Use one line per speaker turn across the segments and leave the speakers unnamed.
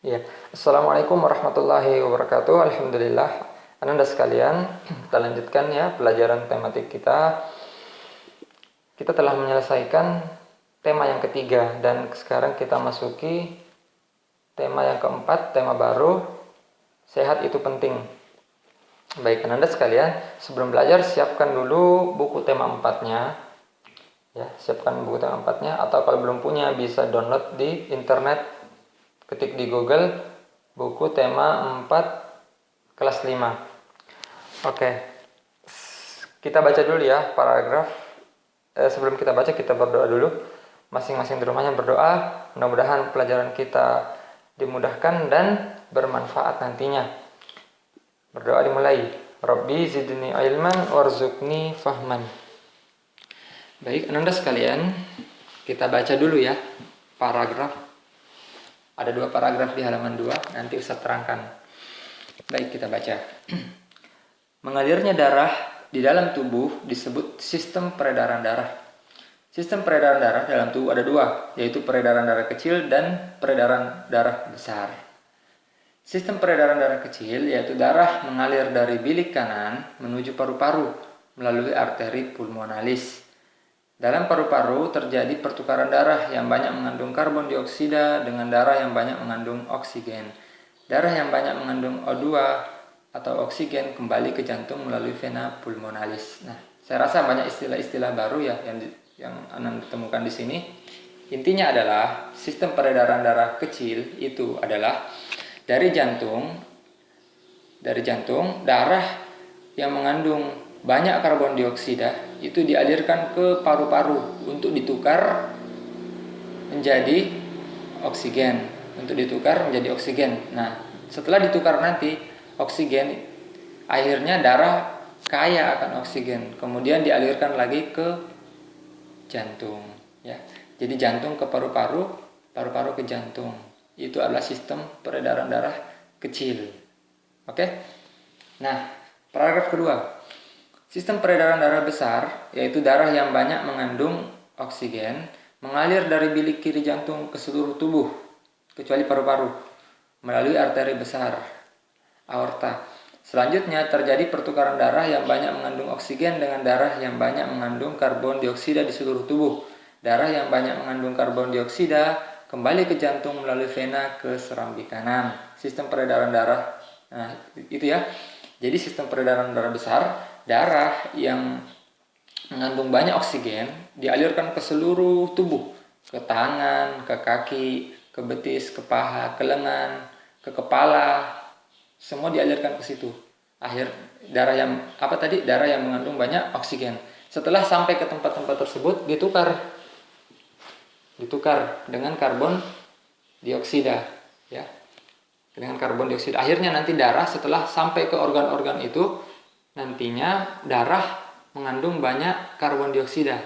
Ya, Assalamualaikum warahmatullahi wabarakatuh. Alhamdulillah, Ananda sekalian, kita lanjutkan ya pelajaran tematik kita. Kita telah menyelesaikan tema yang ketiga dan sekarang kita masuki tema yang keempat, tema baru, sehat itu penting. Baik, Ananda sekalian, sebelum belajar siapkan dulu buku tema 4-nya. Ya, siapkan buku tema 4-nya atau kalau belum punya bisa download di internet. Ketik di Google buku tema 4 kelas 5. Oke. Kita baca dulu ya paragraf. Sebelum kita baca kita berdoa dulu. Masing-masing di rumahnya berdoa. Mudah-mudahan pelajaran kita dimudahkan dan bermanfaat nantinya. Berdoa dimulai. Rabbi zidni ilman warzuqni fahman. Baik, Ananda sekalian, kita baca dulu ya paragraf. Ada 2 paragraf di halaman 2, nanti Ustaz terangkan. Baik, kita baca. Mengalirnya darah di dalam tubuh disebut sistem peredaran darah. Sistem peredaran darah dalam tubuh ada 2, yaitu peredaran darah kecil dan peredaran darah besar. Sistem peredaran darah kecil yaitu darah mengalir dari bilik kanan menuju paru-paru melalui arteri pulmonalis. Dalam paru-paru terjadi pertukaran darah yang banyak mengandung karbon dioksida dengan darah yang banyak mengandung oksigen. Darah yang banyak mengandung O2 atau oksigen kembali ke jantung melalui vena pulmonalis. Nah, saya rasa banyak istilah-istilah baru ya yang Anda temukan di sini. Intinya adalah sistem peredaran darah kecil itu adalah dari jantung darah yang mengandung banyak karbon dioksida itu dialirkan ke paru-paru untuk ditukar menjadi oksigen. Nah, setelah ditukar nanti oksigen, akhirnya darah kaya akan oksigen, kemudian dialirkan lagi ke jantung. Ya, jadi jantung ke paru-paru, paru-paru ke jantung. Itu adalah sistem peredaran darah kecil. Oke? Nah, paragraf kedua. Sistem peredaran darah besar, yaitu darah yang banyak mengandung oksigen, mengalir dari bilik kiri jantung ke seluruh tubuh, kecuali paru-paru, melalui arteri besar, aorta. Selanjutnya terjadi pertukaran darah yang banyak mengandung oksigen dengan darah yang banyak mengandung karbon dioksida di seluruh tubuh. Darah yang banyak mengandung karbon dioksida kembali ke jantung melalui vena ke serambi kanan. Sistem peredaran darah, nah itu ya. Jadi sistem peredaran darah besar, darah yang mengandung banyak oksigen dialirkan ke seluruh tubuh, ke tangan, ke kaki, ke betis, ke paha, ke lengan, ke kepala, semua dialirkan ke situ. Darah yang mengandung banyak oksigen. Setelah sampai ke tempat-tempat tersebut ditukar dengan karbon dioksida, ya. Dengan karbon dioksida. Akhirnya nanti darah setelah sampai ke organ-organ itu nantinya darah mengandung banyak karbon dioksida.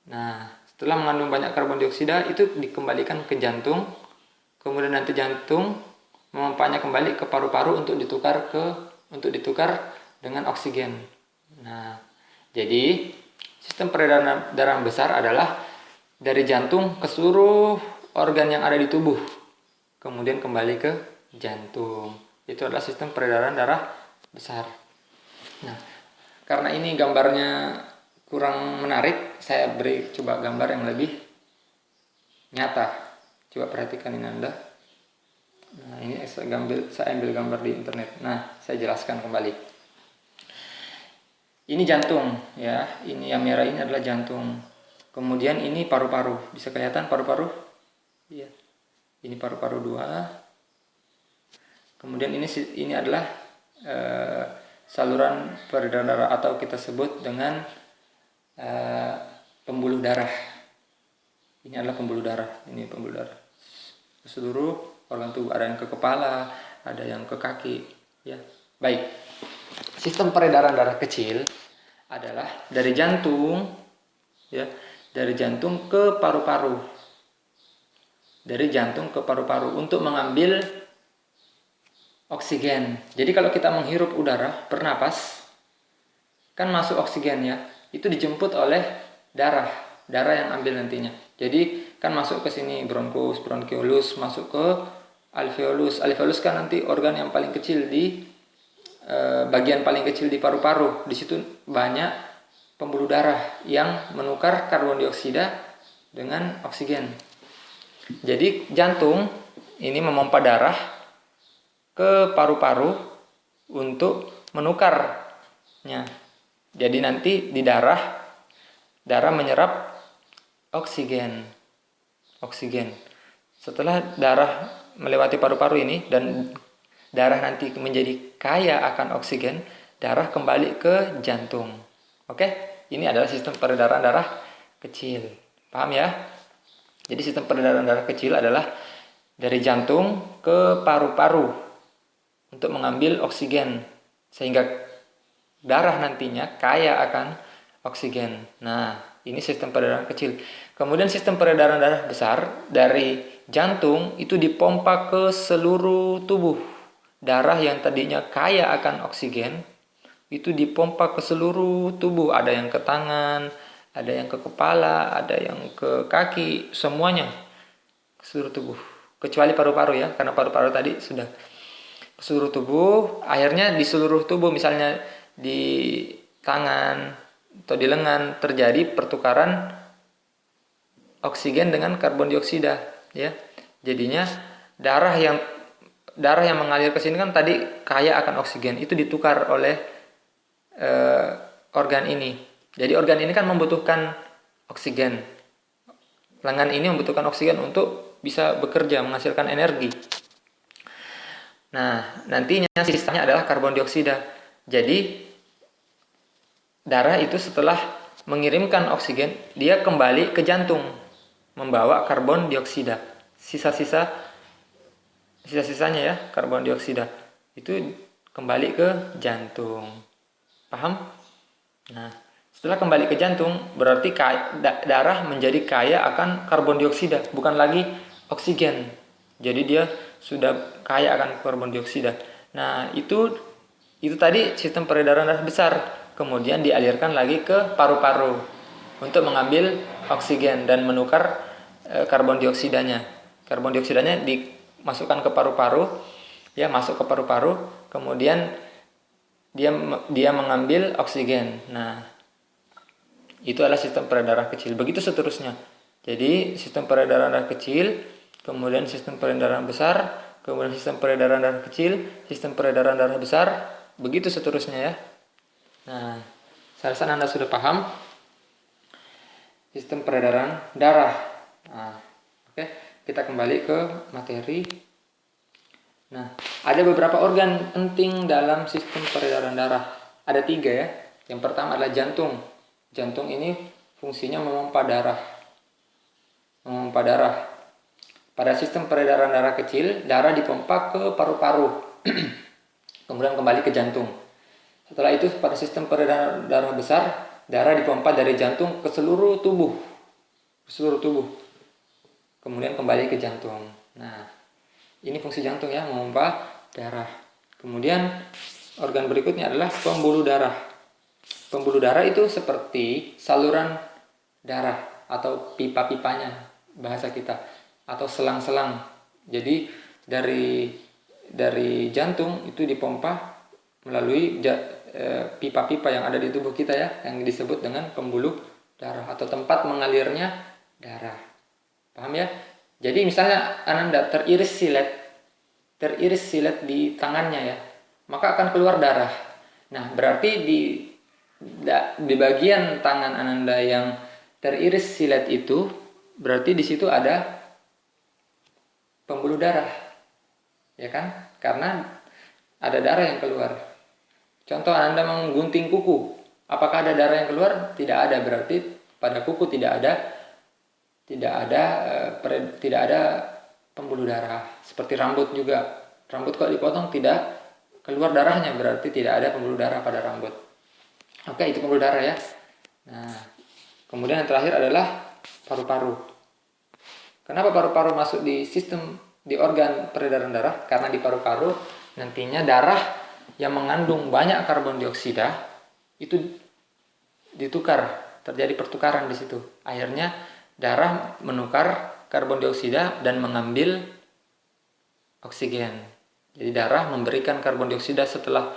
Nah, setelah mengandung banyak karbon dioksida itu dikembalikan ke jantung. Kemudian nanti jantung memompanya kembali ke paru-paru untuk ditukar dengan oksigen. Nah, jadi sistem peredaran darah besar adalah dari jantung ke seluruh organ yang ada di tubuh, kemudian kembali ke jantung. Itu adalah sistem peredaran darah besar. Nah, karena ini gambarnya kurang menarik, saya beri coba gambar yang lebih nyata. Coba perhatikan ini Anda. Nah, ini saya ambil gambar di internet. Nah, saya jelaskan kembali. Ini jantung, ya. Ini yang merah ini adalah jantung. Kemudian ini paru-paru. Bisa kelihatan paru-paru? Iya. Ini paru-paru 2. Kemudian ini adalah saluran peredaran darah atau kita sebut dengan pembuluh darah. Ini adalah pembuluh darah. Ini pembuluh darah. Seluruh organ tubuh, ada yang ke kepala, ada yang ke kaki, ya. Baik. Sistem peredaran darah kecil adalah dari jantung, ya, dari jantung ke paru-paru. Dari jantung ke paru-paru untuk mengambil oksigen. Jadi kalau kita menghirup udara, bernapas, kan masuk oksigen ya. Itu dijemput oleh darah yang ambil nantinya. Jadi kan masuk ke sini bronkus, bronkiolus, masuk ke alveolus. Alveolus kan nanti organ yang paling kecil di bagian paling kecil di paru-paru. Di situ banyak pembuluh darah yang menukar karbon dioksida dengan oksigen. Jadi jantung ini memompa darah ke paru-paru untuk menukarnya. Jadi nanti di darah menyerap oksigen. Setelah darah melewati paru-paru ini dan darah nanti menjadi kaya akan oksigen, darah kembali ke jantung. Oke, ini adalah sistem peredaran darah kecil. Paham ya? Jadi sistem peredaran darah kecil adalah dari jantung ke paru-paru untuk mengambil oksigen sehingga darah nantinya kaya akan oksigen. Nah, ini sistem peredaran kecil. Kemudian sistem peredaran darah besar dari jantung itu dipompa ke seluruh tubuh. Darah yang tadinya kaya akan oksigen itu dipompa ke seluruh tubuh. Ada yang ke tangan, ada yang ke kepala, ada yang ke kaki, semuanya ke seluruh tubuh. Kecuali paru-paru ya, karena paru-paru tadi sudah ke seluruh tubuh. Akhirnya di seluruh tubuh, misalnya di tangan atau di lengan terjadi pertukaran oksigen dengan karbon dioksida ya. Jadinya darah yang mengalir ke sini kan tadi kaya akan oksigen, itu ditukar oleh organ ini. Jadi organ ini kan membutuhkan oksigen. Lengan ini membutuhkan oksigen untuk bisa bekerja, menghasilkan energi. Nah, nantinya sisanya adalah karbon dioksida. Jadi darah itu setelah mengirimkan oksigen, dia kembali ke jantung membawa karbon dioksida. Sisa-sisanya ya, karbon dioksida itu kembali ke jantung. Paham? Nah, setelah kembali ke jantung, berarti darah menjadi kaya akan karbon dioksida, bukan lagi oksigen. Jadi dia sudah kaya akan karbon dioksida. Nah, itu tadi sistem peredaran darah besar. Kemudian dialirkan lagi ke paru-paru untuk mengambil oksigen dan menukar karbon dioksidanya. Karbon dioksidanya dimasukkan ke paru-paru, ya masuk ke paru-paru, kemudian dia mengambil oksigen. Nah, itu adalah sistem peredaran kecil. Begitu seterusnya. Jadi sistem peredaran darah kecil, kemudian sistem peredaran besar, kemudian sistem peredaran darah kecil, sistem peredaran darah besar, begitu seterusnya ya. Nah, saya rasa Anda sudah paham sistem peredaran darah. Nah, oke, kita kembali ke materi. Nah, ada beberapa organ penting dalam sistem peredaran darah. Ada 3 ya. Yang pertama adalah jantung. Jantung ini fungsinya memompa darah. Pada sistem peredaran darah kecil, darah dipompa ke paru-paru, kemudian kembali ke jantung. Setelah itu pada sistem peredaran darah besar, darah dipompa dari jantung ke seluruh tubuh. Kemudian kembali ke jantung. Nah, ini fungsi jantung ya, memompa darah. Kemudian organ berikutnya adalah pembuluh darah. Pembuluh darah itu seperti saluran darah atau pipa-pipanya bahasa kita, atau selang-selang. Jadi dari jantung itu dipompa melalui pipa-pipa yang ada di tubuh kita ya, yang disebut dengan pembuluh darah atau tempat mengalirnya darah. Paham ya? Jadi misalnya Ananda teriris silet di tangannya ya, maka akan keluar darah. Nah, berarti di bagian tangan Ananda yang teriris silet itu, berarti di situ ada pembuluh darah. Ya kan? Karena ada darah yang keluar. Contoh Anda menggunting kuku, apakah ada darah yang keluar? Tidak ada, berarti pada kuku tidak ada pembuluh darah. Seperti rambut juga, rambut kalau dipotong tidak keluar darahnya, berarti tidak ada pembuluh darah pada rambut. Oke, itu pembuluh darah ya. Nah, kemudian yang terakhir adalah paru-paru. Kenapa paru-paru masuk di organ peredaran darah? Karena di paru-paru nantinya darah yang mengandung banyak karbon dioksida itu terjadi pertukaran di situ. Akhirnya darah menukar karbon dioksida dan mengambil oksigen. Jadi darah memberikan karbon dioksida setelah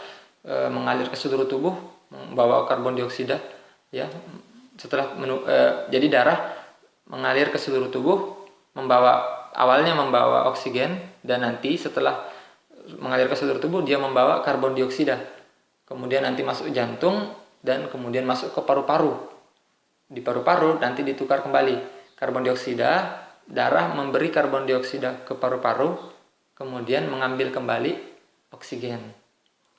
mengalir ke seluruh tubuh, membawa karbon dioksida, ya. Jadi darah mengalir ke seluruh tubuh, awalnya membawa oksigen, dan nanti setelah mengalir ke seluruh tubuh dia membawa karbon dioksida. Kemudian nanti masuk jantung dan kemudian masuk ke paru-paru. Di paru-paru nanti ditukar kembali karbon dioksida, darah memberi karbon dioksida ke paru-paru, kemudian mengambil kembali oksigen.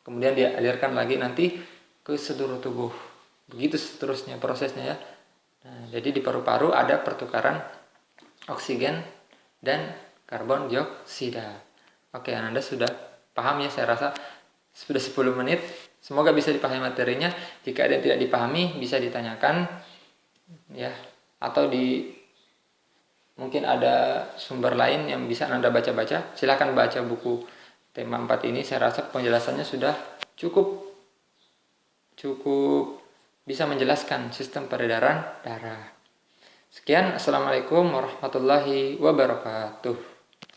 Kemudian dialirkan lagi nanti ke seluruh tubuh. Begitu seterusnya prosesnya, ya. Nah, jadi di paru-paru ada pertukaran oksigen dan karbon dioksida. Oke, Anda sudah paham ya, saya rasa sudah 10 menit. Semoga bisa dipahami materinya. Jika ada yang tidak dipahami bisa ditanyakan, ya, atau mungkin ada sumber lain yang bisa Anda baca-baca. Silakan baca buku tema 4 ini. Saya rasa penjelasannya sudah cukup bisa menjelaskan sistem peredaran darah. Sekian, Assalamualaikum warahmatullahi wabarakatuh.